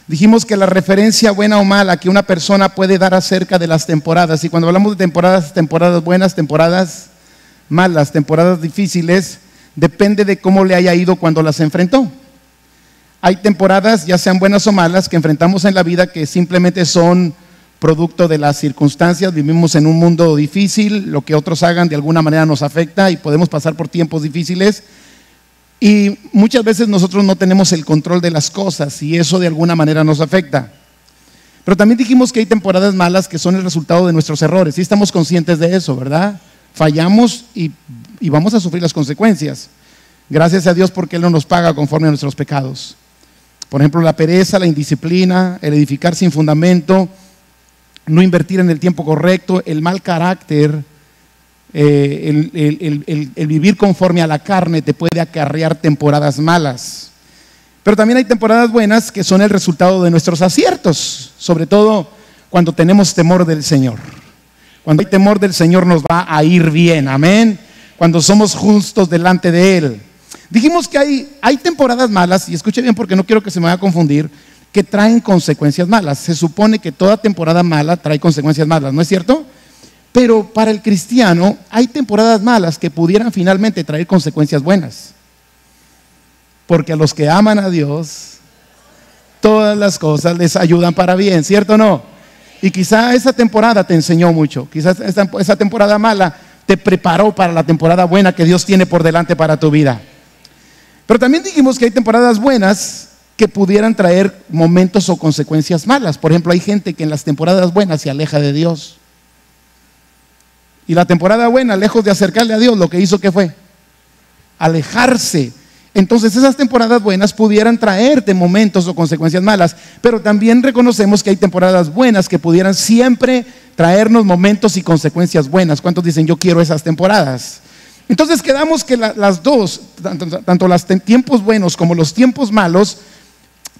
Dijimos que la referencia buena o mala que una persona puede dar acerca de las temporadas, y cuando hablamos de temporadas, temporadas buenas, temporadas malas, temporadas difíciles, depende de cómo le haya ido cuando las enfrentó. Hay temporadas, ya sean buenas o malas, que enfrentamos en la vida que simplemente son producto de las circunstancias. Vivimos en un mundo difícil, lo que otros hagan de alguna manera nos afecta y podemos pasar por tiempos difíciles. Y muchas veces nosotros no tenemos el control de las cosas y eso de alguna manera nos afecta. Pero también dijimos que hay temporadas malas que son el resultado de nuestros errores. Y estamos conscientes de eso, ¿verdad? Fallamos y vamos a sufrir las consecuencias. Gracias a Dios porque Él no nos paga conforme a nuestros pecados. Por ejemplo, la pereza, la indisciplina, el edificar sin fundamento, no invertir en el tiempo correcto, el mal carácter, el vivir conforme a la carne te puede acarrear temporadas malas. Pero también hay temporadas buenas que son el resultado de nuestros aciertos, sobre todo cuando tenemos temor del Señor. Cuando hay temor del Señor nos va a ir bien, amén. Cuando somos justos delante de Él. Dijimos que hay temporadas malas, y escuche bien porque no quiero que se me vaya a confundir, que traen consecuencias malas. Se supone que toda temporada mala trae consecuencias malas, ¿no es cierto? Pero para el cristiano hay temporadas malas que pudieran finalmente traer consecuencias buenas. Porque a los que aman a Dios, todas las cosas les ayudan para bien, ¿cierto o no? Y quizá esa temporada te enseñó mucho, quizás esa temporada mala te preparó para la temporada buena que Dios tiene por delante para tu vida. Pero también dijimos que hay temporadas buenas que pudieran traer momentos o consecuencias malas. Por ejemplo, hay gente que en las temporadas buenas se aleja de Dios. Y la temporada buena, lejos de acercarle a Dios, lo que hizo, ¿qué fue? Alejarse. Entonces esas temporadas buenas pudieran traerte momentos o consecuencias malas, pero también reconocemos que hay temporadas buenas que pudieran siempre traernos momentos y consecuencias buenas. ¿Cuántos dicen yo quiero esas temporadas? Entonces quedamos que las dos, tanto los tiempos buenos como los tiempos malos,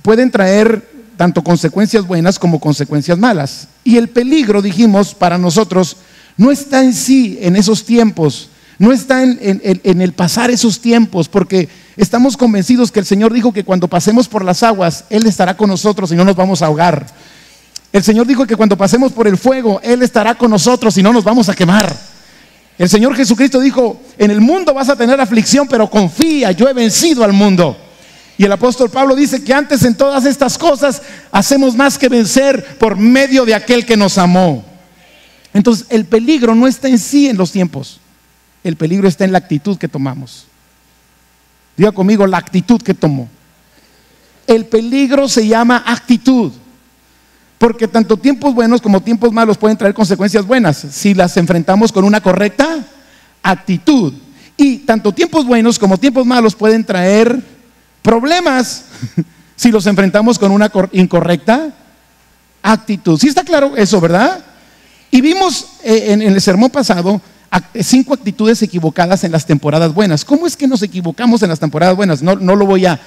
pueden traer tanto consecuencias buenas como consecuencias malas. Y el peligro, dijimos, para nosotros no está en sí en esos tiempos, no está en el pasar esos tiempos, porque estamos convencidos que el Señor dijo que cuando pasemos por las aguas, Él estará con nosotros y no nos vamos a ahogar. El Señor dijo que cuando pasemos por el fuego, Él estará con nosotros y no nos vamos a quemar. El Señor Jesucristo dijo, en el mundo vas a tener aflicción, pero confía, yo he vencido al mundo. Y el apóstol Pablo dice que antes en todas estas cosas hacemos más que vencer por medio de aquel que nos amó. Entonces el peligro no está en sí en los tiempos, el peligro está en la actitud que tomamos. Diga conmigo, la actitud que tomo. El peligro se llama actitud, porque tanto tiempos buenos como tiempos malos pueden traer consecuencias buenas si las enfrentamos con una correcta actitud. Y tanto tiempos buenos como tiempos malos pueden traer problemas si los enfrentamos con una incorrecta actitud. ¿Sí está claro eso, verdad? Y vimos en el sermón pasado 5 actitudes equivocadas en las temporadas buenas. ¿Cómo es que nos equivocamos en las temporadas buenas? No lo voy a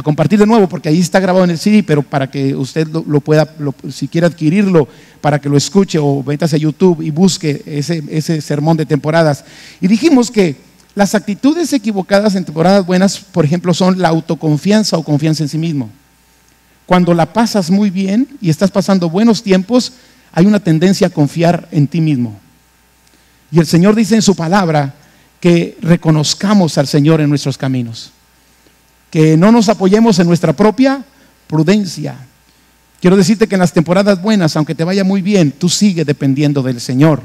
compartir de nuevo porque ahí está grabado en el CD, pero para que usted lo pueda, si quiere adquirirlo, para que lo escuche o métase a YouTube y busque ese sermón de temporadas. Y dijimos que las actitudes equivocadas en temporadas buenas, por ejemplo, son la autoconfianza o confianza en sí mismo. Cuando la pasas muy bien y estás pasando buenos tiempos, hay una tendencia a confiar en ti mismo. Y el Señor dice en su palabra que reconozcamos al Señor en nuestros caminos, que no nos apoyemos en nuestra propia prudencia. Quiero decirte que en las temporadas buenas, aunque te vaya muy bien, tú sigues dependiendo del Señor,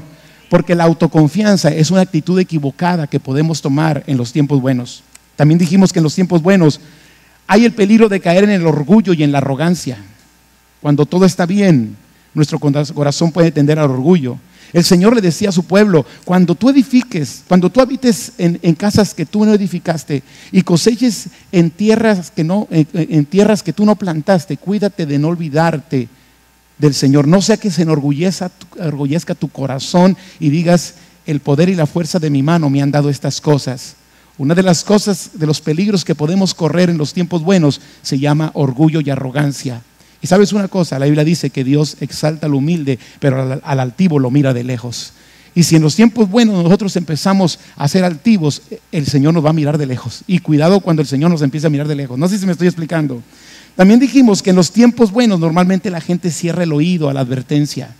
porque la autoconfianza es una actitud equivocada que podemos tomar en los tiempos buenos. También dijimos que en los tiempos buenos hay el peligro de caer en el orgullo y en la arrogancia. Cuando todo está bien, nuestro corazón puede tender al orgullo. El Señor le decía a su pueblo, cuando tú edifiques, cuando tú habites en casas que tú no edificaste y coseches en tierras que tú no plantaste, cuídate de no olvidarte del Señor. No sea que se enorgullezca tu corazón y digas, el poder y la fuerza de mi mano me han dado estas cosas. Una de las cosas, de los peligros que podemos correr en los tiempos buenos se llama orgullo y arrogancia. Y sabes una cosa, la Biblia dice que Dios exalta al humilde, pero al altivo lo mira de lejos. Y si en los tiempos buenos nosotros empezamos a ser altivos, el Señor nos va a mirar de lejos. Y cuidado cuando el Señor nos empieza a mirar de lejos. No sé si me estoy explicando. También dijimos que en los tiempos buenos normalmente la gente cierra el oído a la advertencia,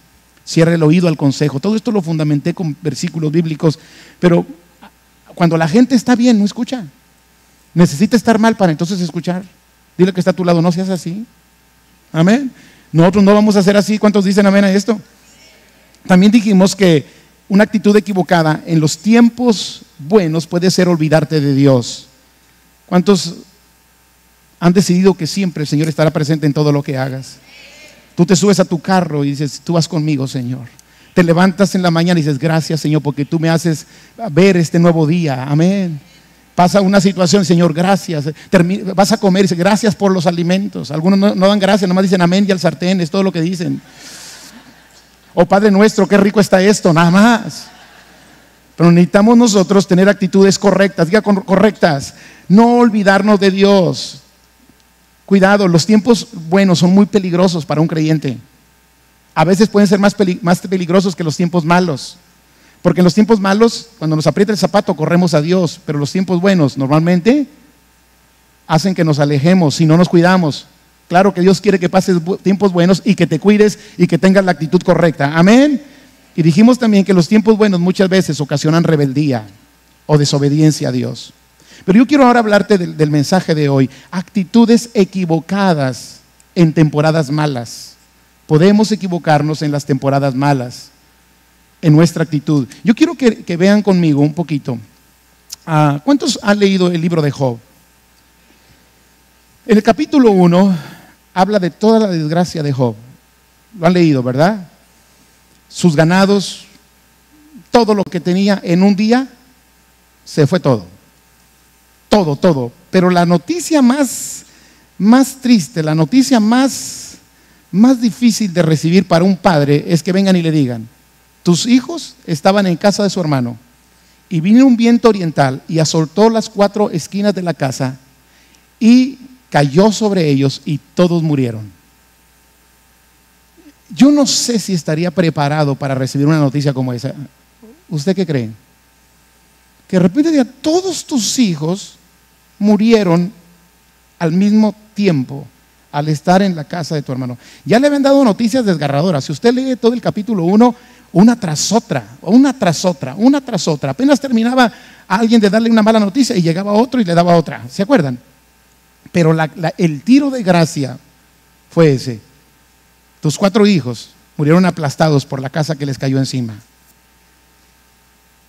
cierra el oído al consejo. Todo esto lo fundamenté con versículos bíblicos, pero cuando la gente está bien, no escucha. Necesita estar mal para entonces escuchar. Dile que está a tu lado, no seas así. Amén. Nosotros no vamos a ser así. ¿Cuántos dicen amén a esto? También dijimos que una actitud equivocada en los tiempos buenos puede ser olvidarte de Dios. ¿Cuántos han decidido que siempre el Señor estará presente en todo lo que hagas? Tú te subes a tu carro y dices, tú vas conmigo, Señor. Te levantas en la mañana y dices, gracias, Señor, porque tú me haces ver este nuevo día. Amén. Pasa una situación, Señor, gracias. Vas a comer y dices, gracias por los alimentos. Algunos no dan gracias, nomás dicen amén y al sartén, es todo lo que dicen. Oh Padre nuestro, qué rico está esto, nada más. Pero necesitamos nosotros tener actitudes correctas, diga correctas. No olvidarnos de Dios. Cuidado, los tiempos buenos son muy peligrosos para un creyente. A veces pueden ser más peligrosos que los tiempos malos. Porque en los tiempos malos, cuando nos aprieta el zapato, corremos a Dios. Pero los tiempos buenos normalmente hacen que nos alejemos si no nos cuidamos. Claro que Dios quiere que pases tiempos buenos y que te cuides y que tengas la actitud correcta. Amén. Y dijimos también que los tiempos buenos muchas veces ocasionan rebeldía o desobediencia a Dios. Pero yo quiero ahora hablarte del mensaje de hoy. Actitudes equivocadas en temporadas malas. Podemos equivocarnos en las temporadas malas, en nuestra actitud. Yo quiero que vean conmigo un poquito. ¿Cuántos han leído el libro de Job? En el capítulo 1 habla de toda la desgracia de Job. Lo han leído, ¿verdad? Sus ganados, todo lo que tenía en un día, se fue todo. Todo. Pero la noticia más triste, la noticia más difícil de recibir para un padre es que vengan y le digan, tus hijos estaban en casa de su hermano y vino un viento oriental y azotó las 4 esquinas de la casa y cayó sobre ellos y todos murieron. Yo no sé si estaría preparado para recibir una noticia como esa. ¿Usted qué cree? Que de repente diga, todos tus hijos murieron al mismo tiempo al estar en la casa de tu hermano. Ya le habían dado noticias desgarradoras. Si usted lee todo el capítulo 1, una tras otra. Apenas terminaba alguien de darle una mala noticia y llegaba otro y le daba otra. ¿Se acuerdan? Pero el tiro de gracia fue ese. Tus 4 hijos murieron aplastados por la casa que les cayó encima.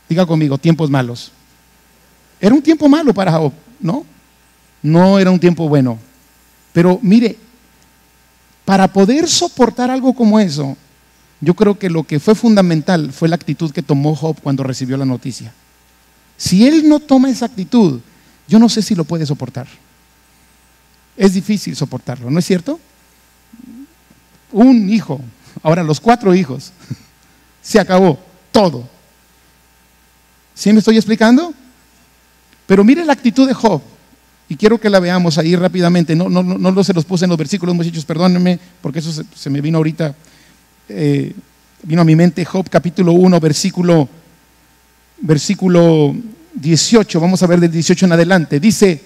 Diga conmigo, tiempos malos. Era un tiempo malo para Job, ¿no? No era un tiempo bueno. Pero mire, para poder soportar algo como eso, yo creo que lo que fue fundamental fue la actitud que tomó Job cuando recibió la noticia. Si él no toma esa actitud, yo no sé si lo puede soportar. Es difícil soportarlo, ¿no es cierto? Un hijo, ahora los 4 hijos, se acabó todo. ¿Sí me estoy explicando? Pero mire la actitud de Job. Y quiero que la veamos ahí rápidamente. No se los puse en los versículos, muchachos, perdónenme, porque eso se me vino ahorita. Vino a mi mente Job capítulo 1, versículo 18. Vamos a ver del 18 en adelante. Dice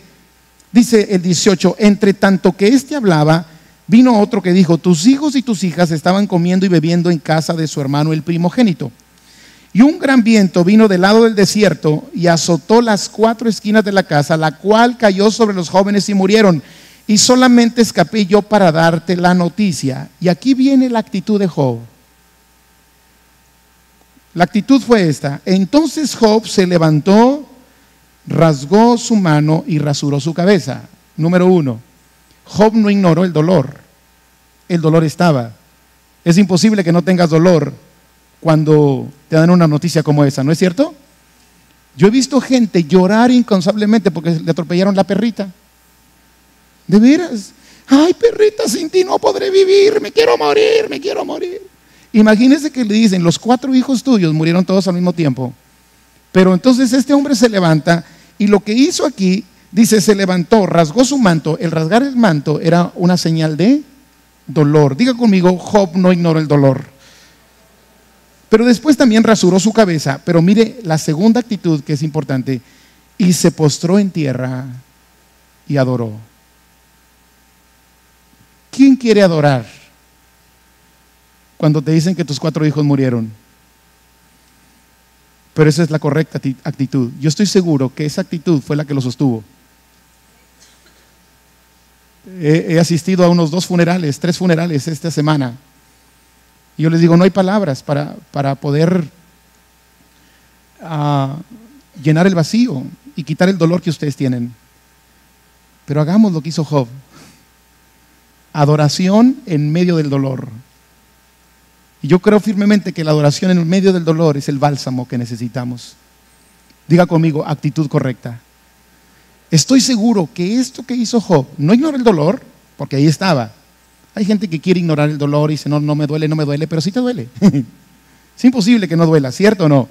el 18, entre tanto que éste hablaba, vino otro que dijo, tus hijos y tus hijas estaban comiendo y bebiendo en casa de su hermano el primogénito. Y un gran viento vino del lado del desierto y azotó las 4 esquinas de la casa, la cual cayó sobre los jóvenes y murieron. Y solamente escapé yo para darte la noticia. Y aquí viene la actitud de Job. La actitud fue esta. Entonces Job se levantó, rasgó su mano y rasuró su cabeza. Número 1. Job no ignoró el dolor. El dolor estaba. Es imposible que no tengas dolor cuando te dan una noticia como esa, ¿no es cierto? Yo he visto gente llorar incansablemente porque le atropellaron la perrita. ¿De veras? Ay, perrita, sin ti no podré vivir, me quiero morir. Imagínense que le dicen, los 4 hijos tuyos murieron todos al mismo tiempo. Pero entonces este hombre se levanta y lo que hizo aquí, dice, se levantó, rasgó su manto. El rasgar el manto era una señal de dolor. Diga conmigo, Job no ignoró el dolor. Pero después también rasuró su cabeza. Pero mire la segunda actitud que es importante. Y se postró en tierra y adoró. quiere adorar cuando te dicen que tus 4 hijos murieron? Pero esa es la correcta actitud. Yo estoy seguro que esa actitud fue la que lo sostuvo. He asistido a unos 2 funerales, 3 funerales esta semana. Y yo les digo, no hay palabras para poder llenar el vacío y quitar el dolor que ustedes tienen. Pero hagamos lo que hizo Job. Adoración en medio del dolor. Y yo creo firmemente que la adoración en medio del dolor es el bálsamo que necesitamos. Diga conmigo, actitud correcta. Estoy seguro que esto que hizo Job, no ignora el dolor, porque ahí estaba. Hay gente que quiere ignorar el dolor y dice, no me duele, pero sí te duele. Es imposible que no duela, ¿cierto o no?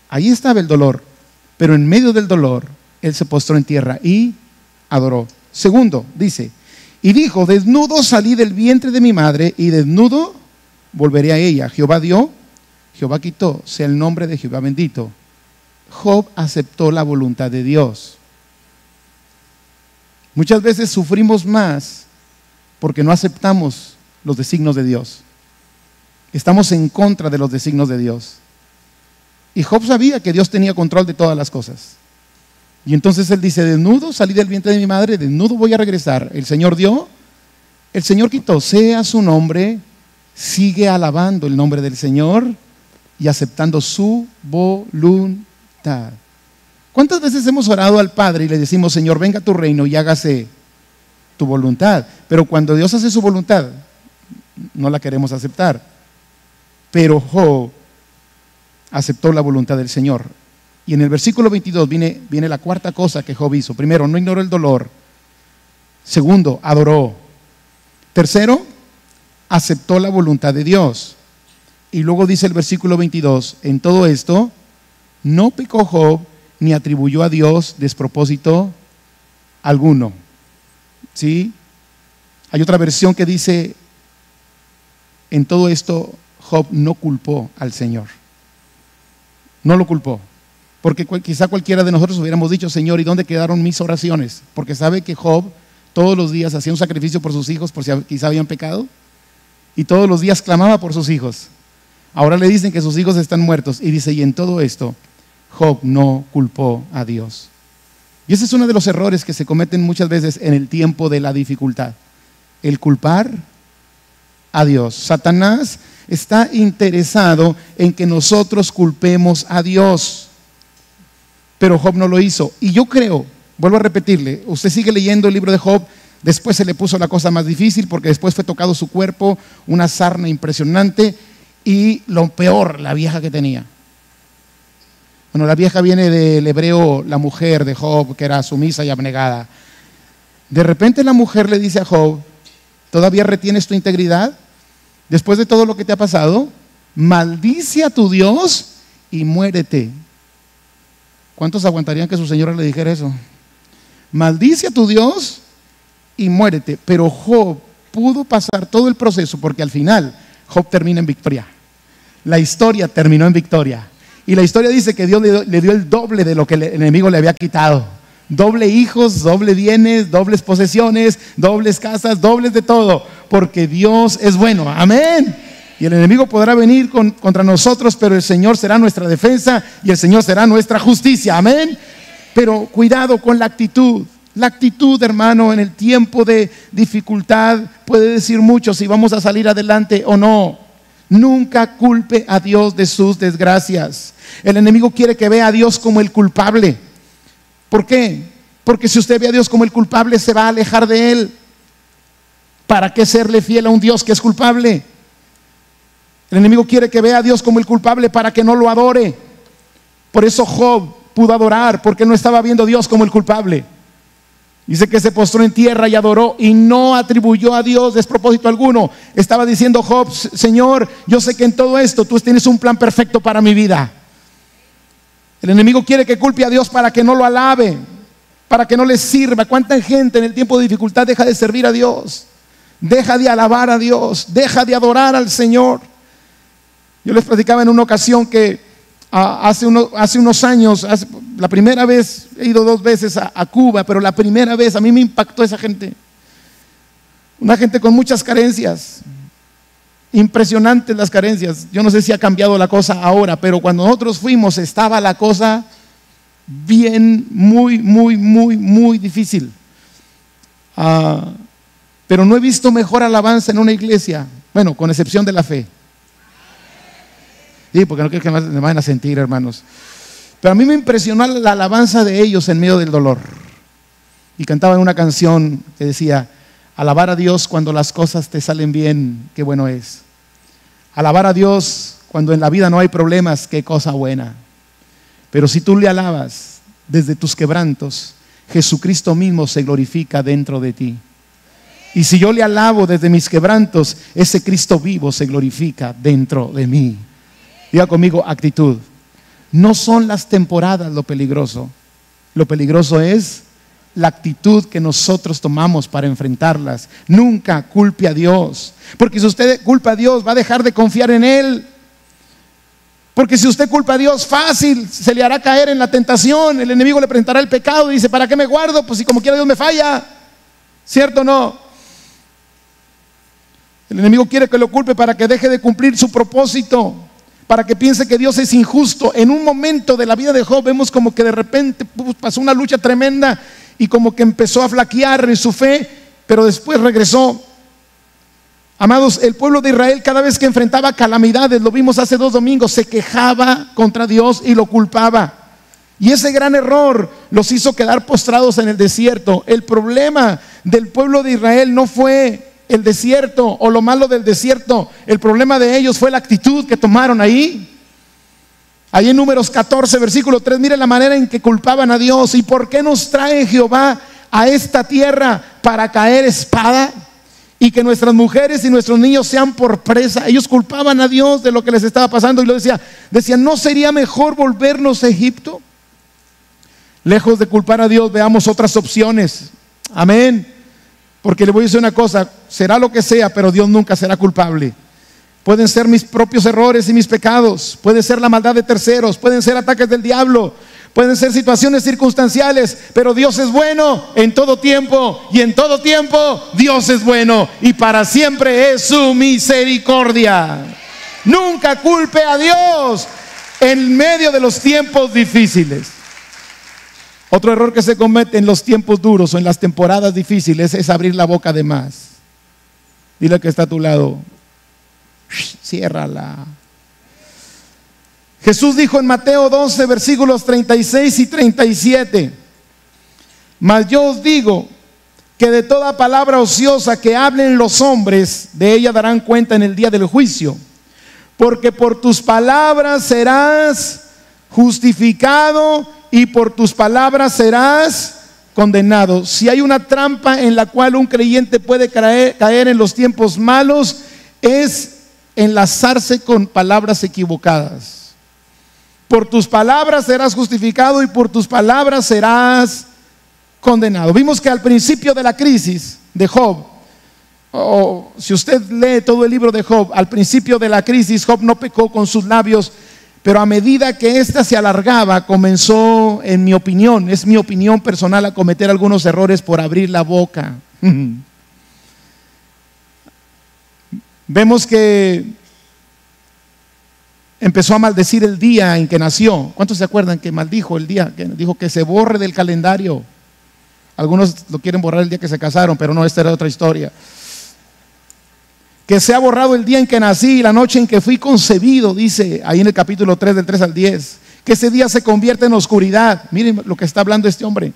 Ahí estaba el dolor, pero en medio del dolor, él se postró en tierra y adoró. Segundo, dice, y dijo, desnudo salí del vientre de mi madre y desnudo volveré a ella. Jehová dio, Jehová quitó, sea el nombre de Jehová bendito. Job aceptó la voluntad de Dios. Muchas veces sufrimos más porque no aceptamos los designios de Dios. Estamos en contra de los designios de Dios. Y Job sabía que Dios tenía control de todas las cosas. Y entonces él dice, desnudo salí del vientre de mi madre, desnudo voy a regresar. El Señor dio, el Señor quitó, sea su nombre. Sigue alabando el nombre del Señor y aceptando su voluntad. ¿Cuántas veces hemos orado al Padre y le decimos, Señor, venga a tu reino y hágase tu voluntad? Pero cuando Dios hace su voluntad, no la queremos aceptar. Pero Job aceptó la voluntad del Señor. Y en el versículo 22 viene la cuarta cosa que Job hizo. Primero, no ignoró el dolor. Segundo, adoró. Tercero, aceptó la voluntad de Dios. Y luego dice el versículo 22, en todo esto no pecó Job ni atribuyó a Dios despropósito alguno. ¿Sí? Hay otra versión que dice, en todo esto Job no culpó al Señor. No lo culpó. Porque quizá cualquiera de nosotros hubiéramos dicho, Señor, ¿y dónde quedaron mis oraciones? Porque sabe que Job todos los días hacía un sacrificio por sus hijos por si quizá habían pecado. Y todos los días clamaba por sus hijos. Ahora le dicen que sus hijos están muertos. Y dice, y en todo esto, Job no culpó a Dios. Y ese es uno de los errores que se cometen muchas veces en el tiempo de la dificultad. El culpar a Dios. Satanás está interesado en que nosotros culpemos a Dios. Pero Job no lo hizo. Y yo creo, vuelvo a repetirle, usted sigue leyendo el libro de Job. Después se le puso la cosa más difícil porque después fue tocado su cuerpo, una sarna impresionante y lo peor, la vieja que tenía. Bueno, la vieja viene del hebreo, la mujer de Job, que era sumisa y abnegada. De repente la mujer le dice a Job, ¿todavía retienes tu integridad? Después de todo lo que te ha pasado, maldice a tu Dios y muérete. ¿Cuántos aguantarían que su señora le dijera eso? Maldice a tu Dios y muérete. Pero Job pudo pasar todo el proceso porque al final Job termina en victoria. La historia terminó en victoria. Y la historia dice que Dios le dio el doble de lo que el enemigo le había quitado. Doble hijos, doble bienes, dobles posesiones, dobles casas, dobles de todo. Porque Dios es bueno. Amén. Y el enemigo podrá venir contra nosotros, pero el Señor será nuestra defensa y el Señor será nuestra justicia. Amén. Pero cuidado con la actitud. La actitud, hermano, en el tiempo de dificultad puede decir mucho si vamos a salir adelante o no. Nunca culpe a Dios de sus desgracias. El enemigo quiere que vea a Dios como el culpable. ¿Por qué? Porque si usted ve a Dios como el culpable, se va a alejar de Él. ¿Para qué serle fiel a un Dios que es culpable? El enemigo quiere que vea a Dios como el culpable para que no lo adore. Por eso Job pudo adorar, porque no estaba viendo a Dios como el culpable. Dice que se postró en tierra y adoró y no atribuyó a Dios despropósito alguno. Estaba diciendo Job, Señor, yo sé que en todo esto tú tienes un plan perfecto para mi vida. El enemigo quiere que culpe a Dios para que no lo alabe, para que no le sirva. ¿Cuánta gente en el tiempo de dificultad deja de servir a Dios? Deja de alabar a Dios, deja de adorar al Señor. Yo les platicaba en una ocasión que hace unos años, la primera vez, he ido 2 veces a Cuba, pero la primera vez a mí me impactó esa gente. Una gente con muchas carencias, impresionantes las carencias. Yo no sé si ha cambiado la cosa ahora, pero cuando nosotros fuimos estaba la cosa bien, muy difícil. Pero no he visto mejor alabanza en una iglesia, bueno, con excepción de la fe. Sí, porque no quiero que me vayan a sentir, hermanos. Pero a mí me impresionó la alabanza de ellos en medio del dolor. Y cantaban una canción que decía: alabar a Dios cuando las cosas te salen bien, qué bueno es. Alabar a Dios cuando en la vida no hay problemas, qué cosa buena. Pero si tú le alabas desde tus quebrantos, Jesucristo mismo se glorifica dentro de ti. Y si yo le alabo desde mis quebrantos, ese Cristo vivo se glorifica dentro de mí. Diga conmigo, actitud. No son las temporadas lo peligroso es la actitud que nosotros tomamos para enfrentarlas. Nunca culpe a Dios, porque si usted culpa a Dios va a dejar de confiar en Él. Porque si usted culpa a Dios, fácil se le hará caer en la tentación. El enemigo le presentará el pecado y dice: ¿para qué me guardo? Pues si como quiera Dios me falla. ¿Cierto o no? El enemigo quiere que lo culpe para que deje de cumplir su propósito, para que piense que Dios es injusto. En un momento de la vida de Job vemos como que de repente pasó una lucha tremenda y como que empezó a flaquear en su fe, pero después regresó. Amados, el pueblo de Israel cada vez que enfrentaba calamidades, lo vimos hace 2 domingos, se quejaba contra Dios y lo culpaba. Y ese gran error los hizo quedar postrados en el desierto. El problema del pueblo de Israel no fue el desierto o lo malo del desierto. El problema de ellos fue la actitud que tomaron ahí. Ahí en Números 14, versículo 3, mire la manera en que culpaban a Dios. ¿Y por qué nos trae Jehová a esta tierra para caer espada? Y que nuestras mujeres y nuestros niños sean por presa. Ellos culpaban a Dios de lo que les estaba pasando y lo decían, ¿no sería mejor volvernos a Egipto? Lejos de culpar a Dios, veamos otras opciones. Amén. Porque le voy a decir una cosa, será lo que sea, pero Dios nunca será culpable. Pueden ser mis propios errores y mis pecados, puede ser la maldad de terceros, pueden ser ataques del diablo, pueden ser situaciones circunstanciales, pero Dios es bueno en todo tiempo, y en todo tiempo Dios es bueno, y para siempre es su misericordia. Nunca culpe a Dios en medio de los tiempos difíciles. Otro error que se comete en los tiempos duros o en las temporadas difíciles es abrir la boca de más. Dile al que está a tu lado: ciérrala. Jesús dijo en Mateo 12, versículos 36 y 37: mas yo os digo que de toda palabra ociosa que hablen los hombres, de ella darán cuenta en el día del juicio. Porque por tus palabras serás justificado y por tus palabras serás condenado. Si hay una trampa en la cual un creyente puede caer en los tiempos malos, es enlazarse con palabras equivocadas. Por tus palabras serás justificado y por tus palabras serás condenado. Vimos que al principio de la crisis de Job, si usted lee todo el libro de Job, al principio de la crisis Job no pecó con sus labios, pero a medida que ésta se alargaba, comenzó, en mi opinión, es mi opinión personal, a cometer algunos errores por abrir la boca. Vemos que empezó a maldecir el día en que nació. ¿Cuántos se acuerdan que maldijo el día? Que dijo que se borre del calendario. Algunos lo quieren borrar el día que se casaron, pero no, esta era otra historia. Que se ha borrado el día en que nací y la noche en que fui concebido, dice ahí en el capítulo 3, del 3 al 10. Que ese día se convierte en oscuridad. Miren lo que está hablando este hombre.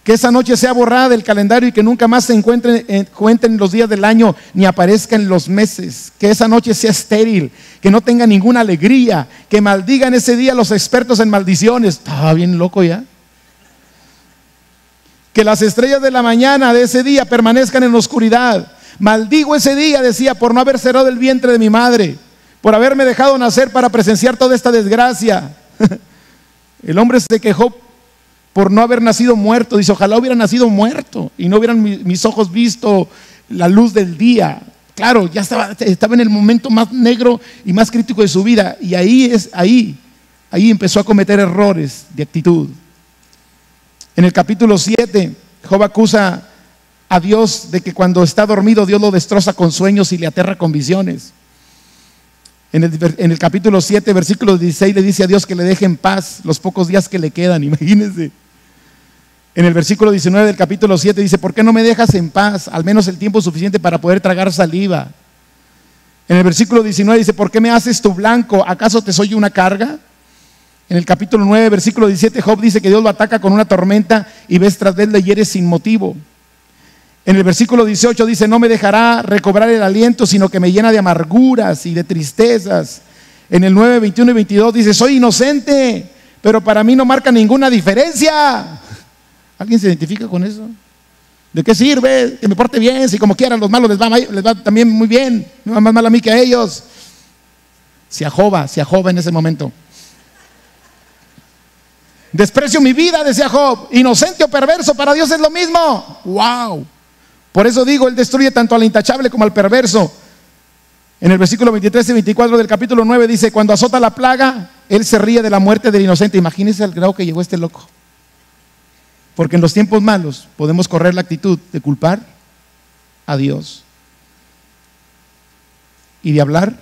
Que esa noche sea borrada del calendario y que nunca más se cuenten los días del año ni aparezcan los meses. Que esa noche sea estéril, que no tenga ninguna alegría, que maldigan ese día los expertos en maldiciones. Estaba bien loco ya. Que las estrellas de la mañana de ese día permanezcan en la oscuridad. Maldigo ese día, decía, por no haber cerrado el vientre de mi madre, por haberme dejado nacer para presenciar toda esta desgracia. El hombre se quejó por no haber nacido muerto. Dice, ojalá hubiera nacido muerto y no hubieran mis ojos visto la luz del día. Claro, ya estaba en el momento más negro y más crítico de su vida. Y ahí empezó a cometer errores de actitud. En el capítulo 7, Job acusa a Dios de que cuando está dormido Dios lo destroza con sueños y le aterra con visiones. En el capítulo 7, versículo 16, le dice a Dios que le deje en paz los pocos días que le quedan, imagínense. En el versículo 19 del capítulo 7 dice: ¿por qué no me dejas en paz al menos el tiempo suficiente para poder tragar saliva? En el versículo 19 dice: ¿por qué me haces tu blanco? ¿Acaso te soy una carga? En el capítulo 9, versículo 17, Job dice que Dios lo ataca con una tormenta y ves tras él le hieres sin motivo. En el versículo 18 dice: no me dejará recobrar el aliento, sino que me llena de amarguras y de tristezas. En el 9, 21 y 22 dice: soy inocente, pero para mí no marca ninguna diferencia. ¿Alguien se identifica con eso? ¿De qué sirve que me porte bien si como quieran los malos les va también muy bien? Me va más mal a mí que a ellos. Se ajoba en ese momento. Desprecio mi vida, decía Job, inocente o perverso, para Dios es lo mismo. ¡Wow! Por eso digo, Él destruye tanto al intachable como al perverso. En el versículo 23 y 24 del capítulo 9 dice: cuando azota la plaga, Él se ríe de la muerte del inocente. Imagínense al grado que llegó este loco. Porque en los tiempos malos podemos correr la actitud de culpar a Dios y de hablar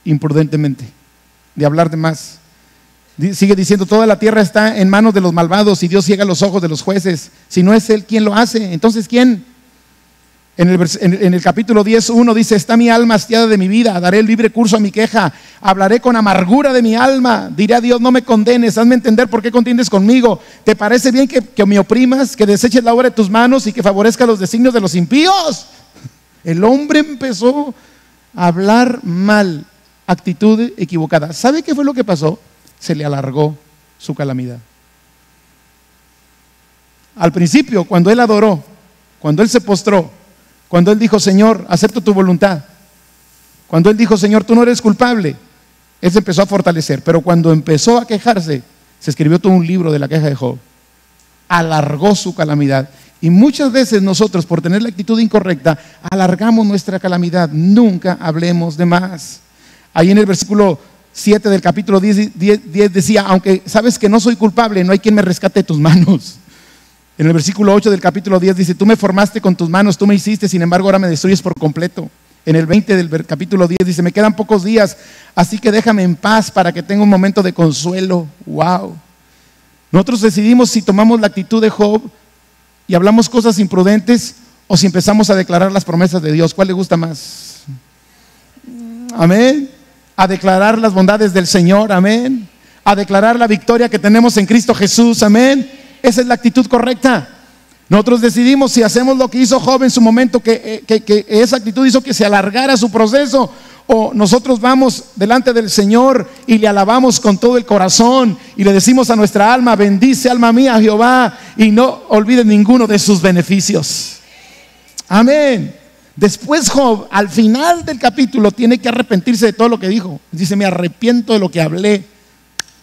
imprudentemente, de hablar de más. Sigue diciendo: toda la tierra está en manos de los malvados y Dios ciega los ojos de los jueces. Si no es Él quien lo hace, entonces ¿quién? En el capítulo 10:1 dice: está mi alma hastiada de mi vida, daré el libre curso a mi queja, hablaré con amargura de mi alma, diré a Dios: no me condenes, hazme entender por qué contiendes conmigo. ¿Te parece bien que me oprimas, que deseches la obra de tus manos y que favorezca los designios de los impíos? El hombre empezó a hablar mal, actitud equivocada. ¿Sabe qué fue lo que pasó? Se le alargó su calamidad. Al principio, cuando él adoró, cuando él se postró, cuando él dijo: Señor, acepto tu voluntad, cuando él dijo: Señor, tú no eres culpable, él se empezó a fortalecer. Pero cuando empezó a quejarse, se escribió todo un libro de la queja de Job. Alargó su calamidad. Y muchas veces nosotros, por tener la actitud incorrecta, alargamos nuestra calamidad. Nunca hablemos de más. Ahí en el versículo 7 del capítulo 10 decía: aunque sabes que no soy culpable, no hay quien me rescate de tus manos. En el versículo 8 del capítulo 10 dice: tú me formaste con tus manos, tú me hiciste, sin embargo ahora me destruyes por completo. En el 20 del capítulo 10 dice: me quedan pocos días, así que déjame en paz para que tenga un momento de consuelo. Wow. Nosotros decidimos si tomamos la actitud de Job y hablamos cosas imprudentes, o si empezamos a declarar las promesas de Dios. ¿Cuál le gusta más? Amén. A declarar las bondades del Señor, amén. A declarar la victoria que tenemos en Cristo Jesús, amén. Esa es la actitud correcta. Nosotros decidimos si hacemos lo que hizo Job en su momento, que esa actitud hizo que se alargara su proceso, o nosotros vamos delante del Señor y le alabamos con todo el corazón y le decimos a nuestra alma: bendice alma mía a Jehová y no olvides ninguno de sus beneficios. Amén. Después Job, al final del capítulo, tiene que arrepentirse de todo lo que dijo. Dice: me arrepiento de lo que hablé.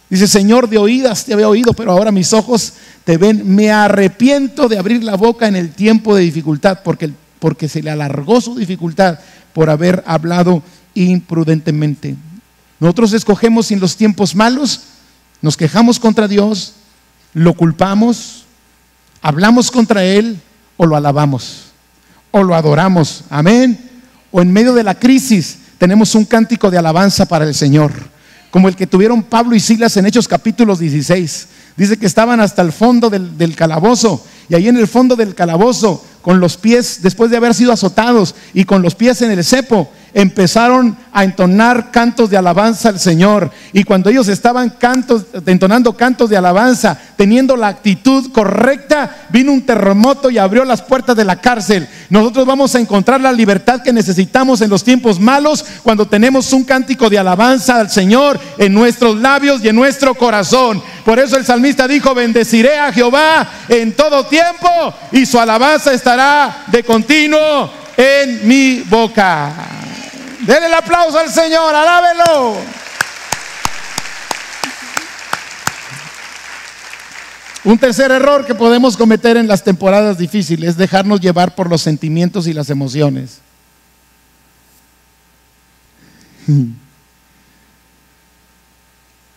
Dice: Señor, de oídas te había oído, pero ahora mis ojos te ven. Me arrepiento de abrir la boca en el tiempo de dificultad, porque se le alargó su dificultad por haber hablado imprudentemente. Nosotros escogemos si en los tiempos malos nos quejamos contra Dios, lo culpamos, hablamos contra Él, o lo alabamos, o lo adoramos, amén. O en medio de la crisis tenemos un cántico de alabanza para el Señor, como el que tuvieron Pablo y Silas en Hechos capítulos 16. Dice que estaban hasta el fondo del calabozo, y ahí en el fondo del calabozo, con los pies, después de haber sido azotados y con los pies en el cepo, empezaron a entonar cantos de alabanza al Señor. Y cuando ellos estaban entonando cantos de alabanza, teniendo la actitud correcta, vino un terremoto y abrió las puertas de la cárcel. Nosotros vamos a encontrar la libertad que necesitamos en los tiempos malos, cuando tenemos un cántico de alabanza al Señor en nuestros labios y en nuestro corazón. Por eso el salmista dijo: bendeciré a Jehová en todo tiempo, y su alabanza estará de continuo en mi boca. Denle el aplauso al Señor, alábelo. Un tercer error que podemos cometer en las temporadas difíciles es dejarnos llevar por los sentimientos y las emociones.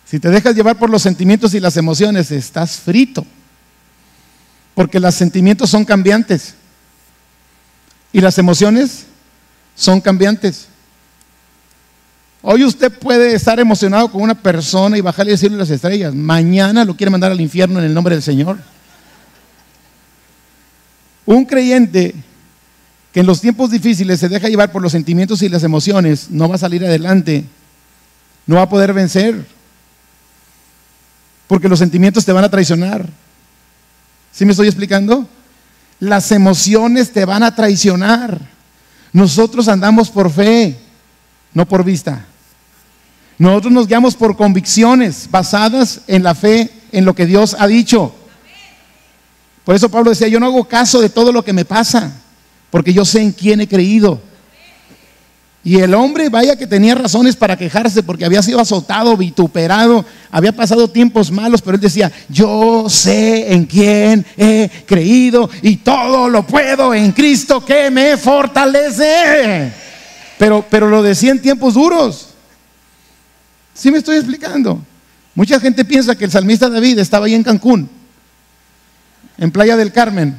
Si te dejas llevar por los sentimientos y las emociones, estás frito, porque los sentimientos son cambiantes. Y las emociones son cambiantes. Hoy usted puede estar emocionado con una persona y bajarle el cielo y las estrellas. Mañana lo quiere mandar al infierno en el nombre del Señor. Un creyente que en los tiempos difíciles se deja llevar por los sentimientos y las emociones no va a salir adelante, no va a poder vencer, porque los sentimientos te van a traicionar. ¿Sí me estoy explicando? Las emociones te van a traicionar. Nosotros andamos por fe, no por vista. Nosotros nos guiamos por convicciones basadas en la fe, en lo que Dios ha dicho. Por eso Pablo decía, yo no hago caso de todo lo que me pasa, porque yo sé en quién he creído. Y el hombre, vaya que tenía razones para quejarse, porque había sido azotado, vituperado, había pasado tiempos malos, pero él decía, yo sé en quién he creído y todo lo puedo en Cristo que me fortalece. Pero lo decía en tiempos duros. ¿Sí me estoy explicando? Mucha gente piensa que el salmista David estaba ahí en Cancún, en Playa del Carmen,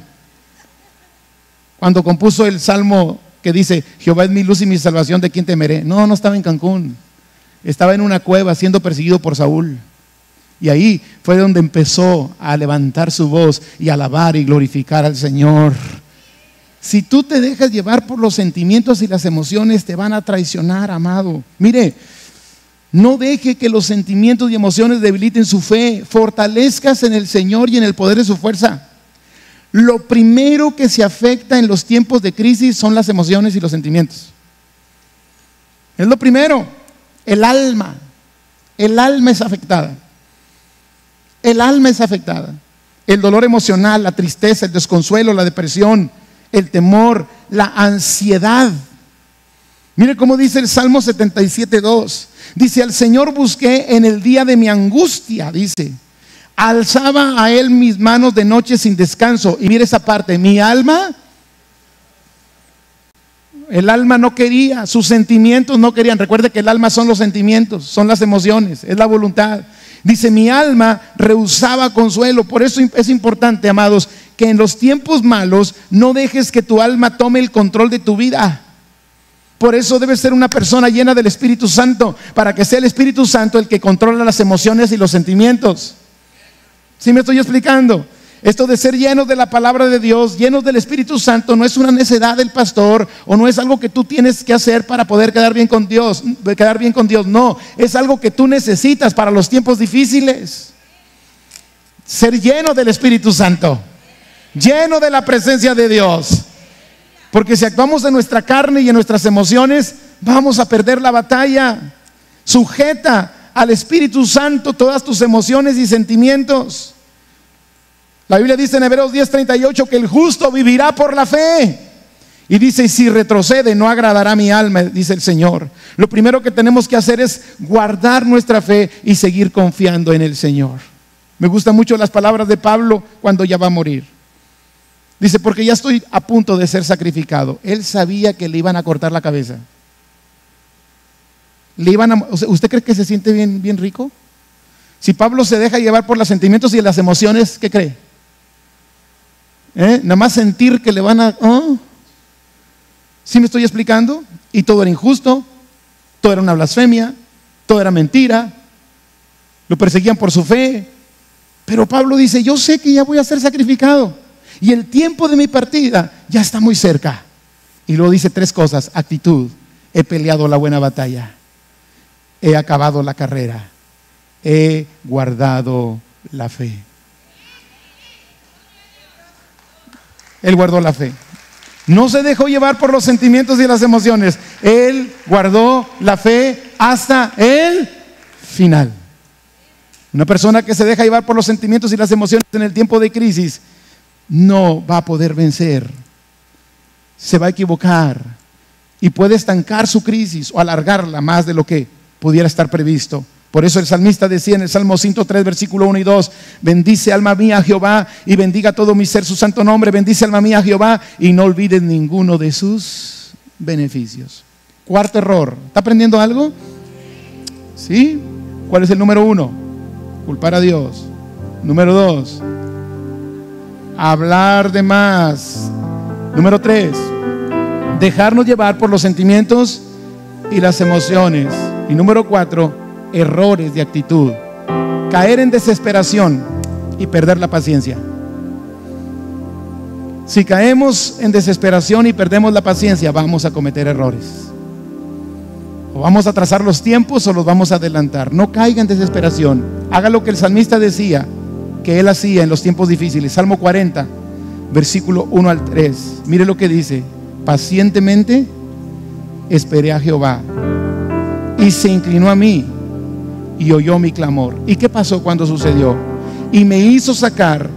cuando compuso el salmo que dice, Jehová es mi luz y mi salvación, ¿de quién temeré? No, no estaba en Cancún, estaba en una cueva siendo perseguido por Saúl. Y ahí fue donde empezó a levantar su voz y a alabar y glorificar al Señor. Si tú te dejas llevar por los sentimientos y las emociones, te van a traicionar, amado. Mire, no deje que los sentimientos y emociones debiliten su fe. Fortalezcas en el Señor y en el poder de su fuerza. Lo primero que se afecta en los tiempos de crisis son las emociones y los sentimientos. Es lo primero. El alma es afectada. El alma es afectada. El dolor emocional, la tristeza, el desconsuelo, la depresión, el temor, la ansiedad. Mire cómo dice el Salmo 77:2. Dice, al Señor busqué en el día de mi angustia, dice. Alzaba a Él mis manos de noche sin descanso. Y mire esa parte, mi alma, el alma no quería, sus sentimientos no querían. Recuerde que el alma son los sentimientos, son las emociones, es la voluntad. Dice, mi alma rehusaba consuelo. Por eso es importante, amados, que en los tiempos malos no dejes que tu alma tome el control de tu vida. Por eso debes ser una persona llena del Espíritu Santo, para que sea el Espíritu Santo el que controla las emociones y los sentimientos. ¿Sí me estoy explicando? Esto de ser llenos de la palabra de Dios, llenos del Espíritu Santo, no es una necedad del pastor, o no es algo que tú tienes que hacer para poder quedar bien con Dios. No, es algo que tú necesitas para los tiempos difíciles. Ser lleno del Espíritu Santo, lleno de la presencia de Dios. Porque si actuamos en nuestra carne y en nuestras emociones, vamos a perder la batalla. Sujeta al Espíritu Santo todas tus emociones y sentimientos. La Biblia dice en Hebreos 10:38 que el justo vivirá por la fe. Y dice, si retrocede no agradará mi alma, dice el Señor. Lo primero que tenemos que hacer es guardar nuestra fe y seguir confiando en el Señor. Me gustan mucho las palabras de Pablo cuando ya va a morir. Dice, porque ya estoy a punto de ser sacrificado. Él sabía que le iban a cortar la cabeza. ¿Usted cree que se siente bien rico? Si Pablo se deja llevar por los sentimientos y las emociones, ¿qué cree? Nada más sentir que le van a... ¿Sí me estoy explicando? Y todo era injusto, todo era una blasfemia, todo era mentira, lo perseguían por su fe. Pero Pablo dice, yo sé que ya voy a ser sacrificado y el tiempo de mi partida ya está muy cerca. Y luego dice 3 cosas: actitud, he peleado la buena batalla, he acabado la carrera, he guardado la fe. Él guardó la fe. No se dejó llevar por los sentimientos y las emociones. Él guardó la fe hasta el final. Una persona que se deja llevar por los sentimientos y las emociones en el tiempo de crisis no va a poder vencer. Se va a equivocar y puede estancar su crisis o alargarla más de lo que pudiera estar previsto. Por eso el salmista decía en el Salmo 103, versículo 1 y 2, bendice alma mía a Jehová y bendiga todo mi ser su santo nombre. Bendice alma mía a Jehová y no olvides ninguno de sus beneficios. 4º error. ¿Está aprendiendo algo? ¿Sí? ¿Cuál es el número 1? Culpar a Dios. Número 2, hablar de más. Número 3, Dejarnos llevar por los sentimientos y las emociones. Y número 4, errores de actitud. Caer en desesperación y perder la paciencia. Si caemos en desesperación y perdemos la paciencia, vamos a cometer errores. O vamos a trazar los tiempos o los vamos a adelantar. No caiga en desesperación. Haga lo que el salmista decía que él hacía en los tiempos difíciles. Salmo 40, versículo 1 al 3. Mire lo que dice: pacientemente esperé a Jehová, y se inclinó a mí y oyó mi clamor. ¿Y qué pasó cuando sucedió? Y me hizo sacar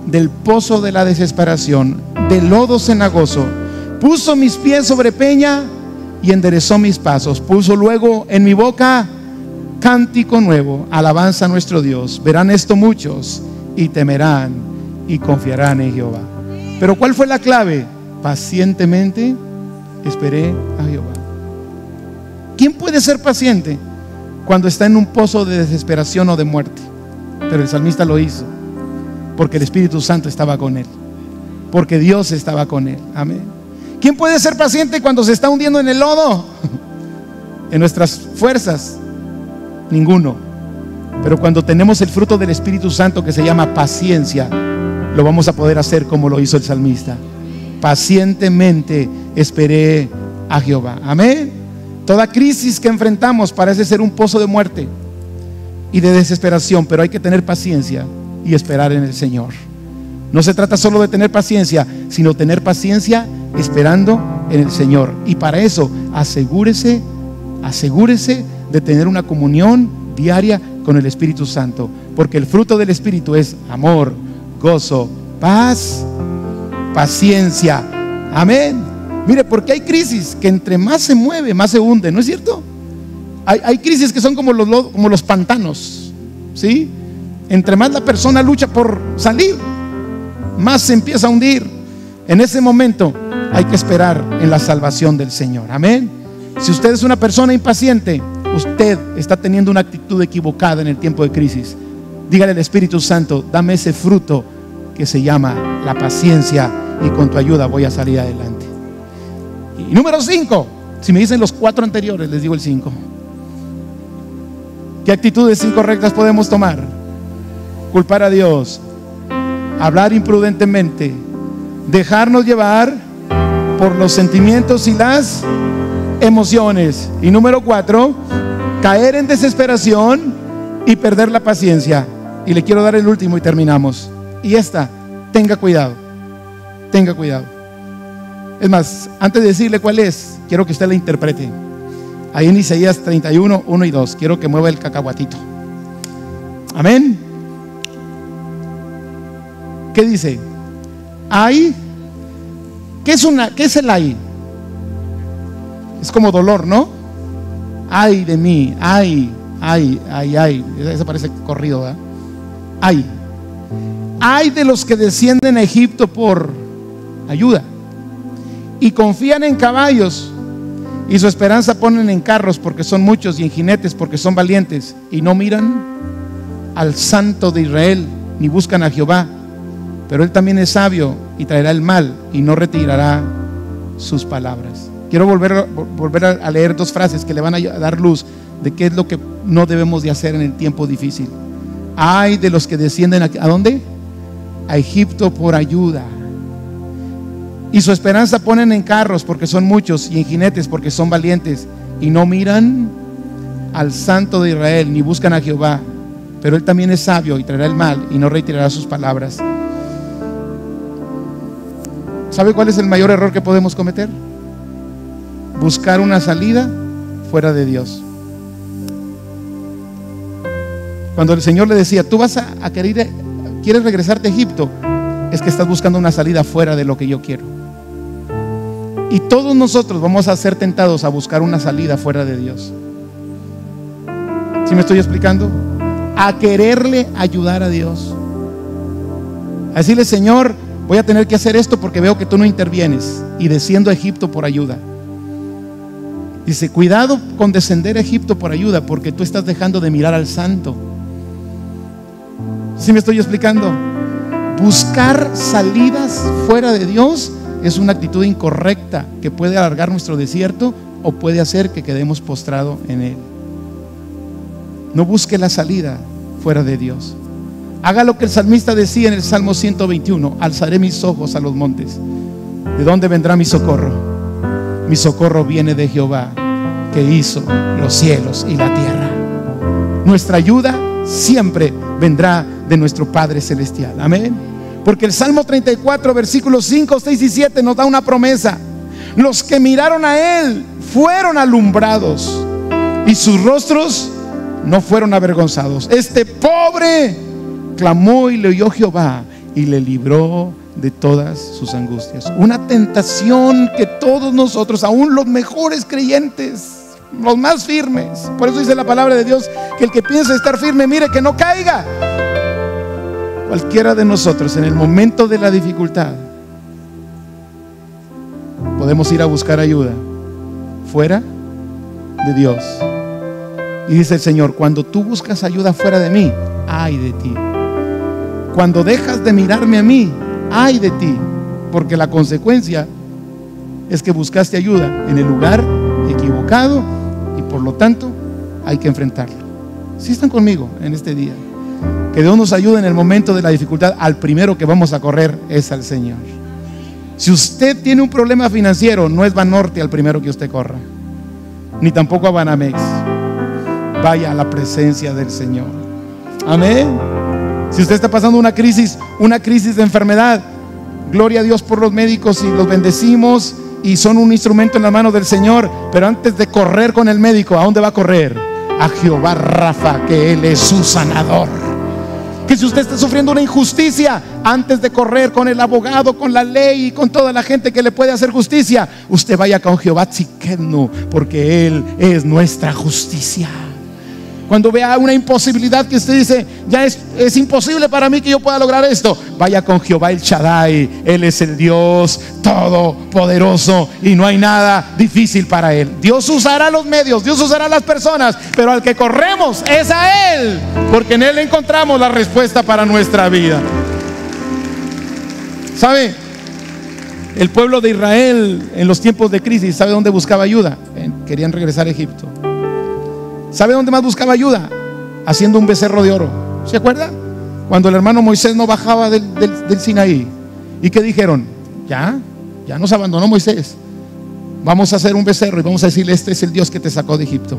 del pozo de la desesperación, del lodo cenagoso. Puso mis pies sobre peña y enderezó mis pasos. Puso luego en mi boca cántico nuevo, alabanza a nuestro Dios. Verán esto muchos y temerán y confiarán en Jehová. Pero ¿cuál fue la clave? Pacientemente esperé a Jehová. ¿Quién puede ser paciente cuando está en un pozo de desesperación o de muerte? Pero el salmista lo hizo porque el Espíritu Santo estaba con él, porque Dios estaba con él. Amén. ¿Quién puede ser paciente cuando se está hundiendo en el lodo? En nuestras fuerzas, ninguno. Pero cuando tenemos el fruto del Espíritu Santo, que se llama paciencia, lo vamos a poder hacer como lo hizo el salmista. Pacientemente esperé a Jehová. Amén. Toda crisis que enfrentamos parece ser un pozo de muerte y de desesperación, pero hay que tener paciencia y esperar en el Señor. No se trata solo de tener paciencia, sino tener paciencia esperando en el Señor. Y para eso asegúrese de tener una comunión diaria con el Espíritu Santo, porque el fruto del Espíritu es amor, gozo, paz, paciencia. Amén. Mire, porque hay crisis que entre más se mueve, más se hunde, ¿no es cierto? Hay crisis que son como los pantanos, ¿sí? Entre más la persona lucha por salir, más se empieza a hundir. En ese momento hay que esperar en la salvación del Señor. Amén. Si usted es una persona impaciente, usted está teniendo una actitud equivocada en el tiempo de crisis. Dígale al Espíritu Santo: dame ese fruto que se llama la paciencia, y con tu ayuda voy a salir adelante. Y número 5, si me dicen los 4 anteriores, les digo el 5. ¿Qué actitudes incorrectas podemos tomar? Culpar a Dios, hablar imprudentemente, dejarnos llevar por los sentimientos y las emociones. Y número 4, caer en desesperación y perder la paciencia. Y le quiero dar el último y terminamos. Y tenga cuidado, tenga cuidado. Es más, antes de decirle cuál es, quiero que usted la interprete. Ahí en Isaías 31, 1 y 2, quiero que mueva el cacahuatito. Amén. ¿Qué dice? Ay. ¿Qué es el ay? Es como dolor, ¿no? Ay de mí, ay. Eso parece corrido, ¿verdad? Ay de los que descienden a Egipto por ayuda y confían en caballos, y su esperanza ponen en carros porque son muchos, y en jinetes porque son valientes, y no miran al Santo de Israel ni buscan a Jehová. Pero Él también es sabio y traerá el mal y no retirará sus palabras. Quiero volver a leer 2 frases que le van a dar luz de qué es lo que no debemos de hacer en el tiempo difícil. Ay de los que descienden ¿a dónde? A Egipto por ayuda, y su esperanza ponen en carros porque son muchos, y en jinetes porque son valientes, y no miran al Santo de Israel ni buscan a Jehová. Pero Él también es sabio y traerá el mal y no retirará sus palabras. ¿Sabe cuál es el mayor error que podemos cometer? Buscar una salida fuera de Dios. Cuando el Señor le decía: tú vas a quieres regresarte a Egipto, es que estás buscando una salida fuera de lo que yo quiero. Y todos nosotros vamos a ser tentados a buscar una salida fuera de Dios. ¿Sí me estoy explicando? A quererle ayudar a Dios, a decirle: Señor, voy a tener que hacer esto porque veo que tú no intervienes, y desciendo a Egipto por ayuda. Dice: cuidado con descender a Egipto por ayuda, porque tú estás dejando de mirar al Santo. ¿Sí me estoy explicando? Buscar salidas fuera de Dios es una actitud incorrecta que puede alargar nuestro desierto o puede hacer que quedemos postrados en él. No busque la salida fuera de Dios. Haga lo que el salmista decía en el Salmo 121: alzaré mis ojos a los montes. ¿De dónde vendrá mi socorro? Mi socorro viene de Jehová, que hizo los cielos y la tierra. Nuestra ayuda siempre vendrá de nuestro Padre Celestial. Amén. Porque el Salmo 34, versículos 5, 6 y 7 nos da una promesa: los que miraron a Él fueron alumbrados y sus rostros no fueron avergonzados. Este pobre clamó y le oyó Jehová y le libró de todas sus angustias. Una tentación que todos nosotros, aún los mejores creyentes, los más firmes, por eso dice la palabra de Dios que el que piensa estar firme, mire que no caiga. Cualquiera de nosotros en el momento de la dificultad podemos ir a buscar ayuda fuera de Dios. Y dice el Señor: cuando tú buscas ayuda fuera de mí, ay de ti. Cuando dejas de mirarme a mí, ay de ti, porque la consecuencia es que buscaste ayuda en el lugar equivocado y por lo tanto hay que enfrentarlo. ¿Sí están conmigo en este día? Que Dios nos ayude en el momento de la dificultad. Al primero que vamos a correr es al Señor. Si usted tiene un problema financiero, no es Banorte al primero que usted corra, ni tampoco a Banamex. Vaya a la presencia del Señor. Amén. Si usted está pasando una crisis de enfermedad, gloria a Dios por los médicos y los bendecimos y son un instrumento en la mano del Señor. Pero antes de correr con el médico, ¿a dónde va a correr? A Jehová Rafa, que Él es su sanador. Que si usted está sufriendo una injusticia, antes de correr con el abogado, con la ley y con toda la gente que le puede hacer justicia, usted vaya con Jehová Tzidkenu, porque Él es nuestra justicia. Cuando vea una imposibilidad que usted dice: ya es imposible para mí que yo pueda lograr esto, vaya con Jehová el Shaddai. Él es el Dios todopoderoso y no hay nada difícil para Él. Dios usará los medios, Dios usará las personas, pero al que corremos es a Él, porque en Él encontramos la respuesta para nuestra vida. ¿Sabe? El pueblo de Israel en los tiempos de crisis, ¿sabe dónde buscaba ayuda? Querían regresar a Egipto. ¿Sabe dónde más buscaba ayuda? Haciendo un becerro de oro. ¿Se acuerda? Cuando el hermano Moisés no bajaba del Sinaí. ¿Y qué dijeron? Ya nos abandonó Moisés. Vamos a hacer un becerro y vamos a decirle: este es el Dios que te sacó de Egipto.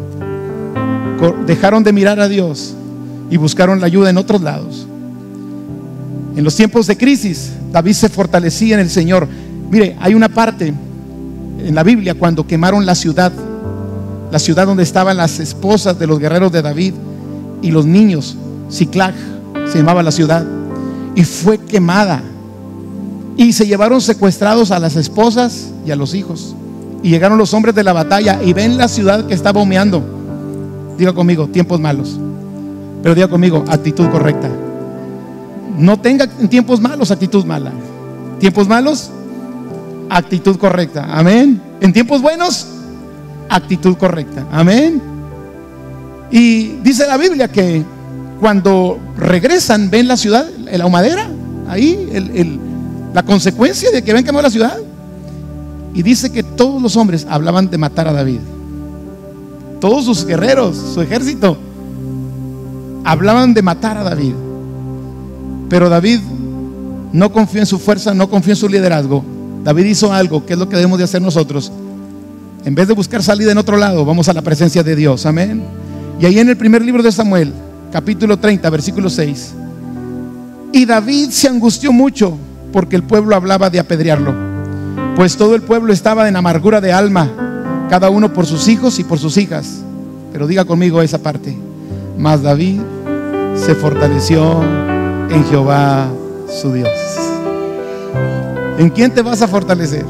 Dejaron de mirar a Dios y buscaron la ayuda en otros lados. En los tiempos de crisis, David se fortalecía en el Señor. Mire, hay una parte en la Biblia cuando quemaron la ciudad donde estaban las esposas de los guerreros de David y los niños. Siclag se llamaba la ciudad, y fue quemada, y se llevaron secuestrados a las esposas y a los hijos, y llegaron los hombres de la batalla y ven la ciudad que estaba humeando. Diga conmigo: tiempos malos. Pero diga conmigo: actitud correcta. No tenga en tiempos malos actitud mala. Tiempos malos, actitud correcta. Amén. En tiempos buenos, actitud correcta. Amén. Y dice la Biblia que cuando regresan, ven la ciudad, la humadera, ahí la consecuencia de que ven quemar la ciudad. Y dice que todos los hombres hablaban de matar a David. Todos sus guerreros, su ejército, hablaban de matar a David. Pero David no confió en su fuerza, no confió en su liderazgo. David hizo algo que es lo que debemos de hacer nosotros. En vez de buscar salida en otro lado, vamos a la presencia de Dios. Amén. Y ahí en el primer libro de Samuel, capítulo 30, versículo 6: y David se angustió mucho porque el pueblo hablaba de apedrearlo, pues todo el pueblo estaba en amargura de alma, cada uno por sus hijos y por sus hijas. Pero diga conmigo esa parte: mas David se fortaleció en Jehová su Dios. ¿En quién te vas a fortalecer?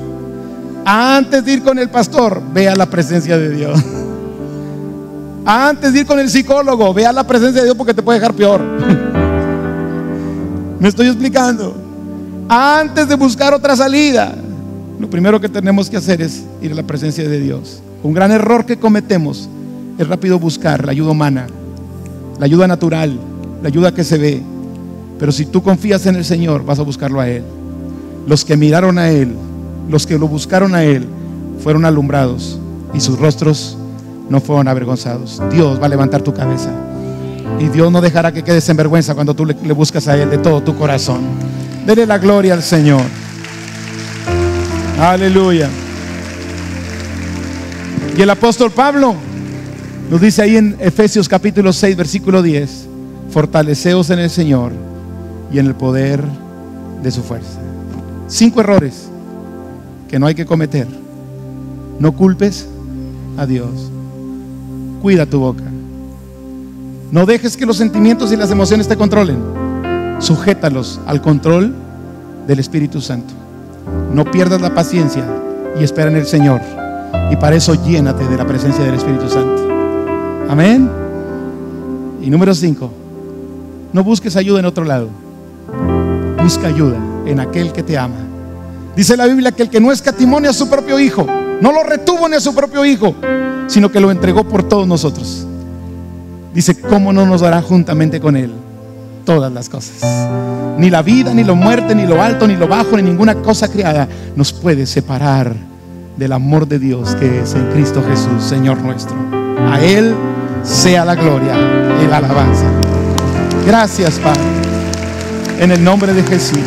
Antes de ir con el pastor, ve a la presencia de Dios. Antes de ir con el psicólogo, ve a la presencia de Dios, porque te puede dejar peor. ¿Me estoy explicando? Antes de buscar otra salida, lo primero que tenemos que hacer es ir a la presencia de Dios. Un gran error que cometemos es rápido buscar la ayuda humana, la ayuda natural, la ayuda que se ve. Pero si tú confías en el Señor, vas a buscarlo a Él. Los que miraron a Él los que lo buscaron a Él fueron alumbrados y sus rostros no fueron avergonzados. Dios va a levantar tu cabeza y Dios no dejará que quedes en vergüenza cuando tú le buscas a Él de todo tu corazón. Dele la gloria al Señor. Aleluya. Y el apóstol Pablo nos dice ahí en Efesios capítulo 6 versículo 10: fortaleceos en el Señor y en el poder de su fuerza. 5 errores que no hay que cometer. No culpes a Dios. Cuida tu boca. No dejes que los sentimientos y las emociones te controlen. Sujétalos al control del Espíritu Santo. No pierdas la paciencia y espera en el Señor. Y para eso llénate de la presencia del Espíritu Santo. Amén. Y número 5: no busques ayuda en otro lado. Busca ayuda en aquel que te ama. Dice la Biblia que el que no escatimó ni a su propio Hijo, no lo retuvo ni a su propio Hijo, sino que lo entregó por todos nosotros. Dice, ¿cómo no nos dará juntamente con Él todas las cosas? Ni la vida, ni la muerte, ni lo alto, ni lo bajo, ni ninguna cosa creada nos puede separar del amor de Dios que es en Cristo Jesús, Señor nuestro. A Él sea la gloria y la alabanza. Gracias, Padre, en el nombre de Jesús.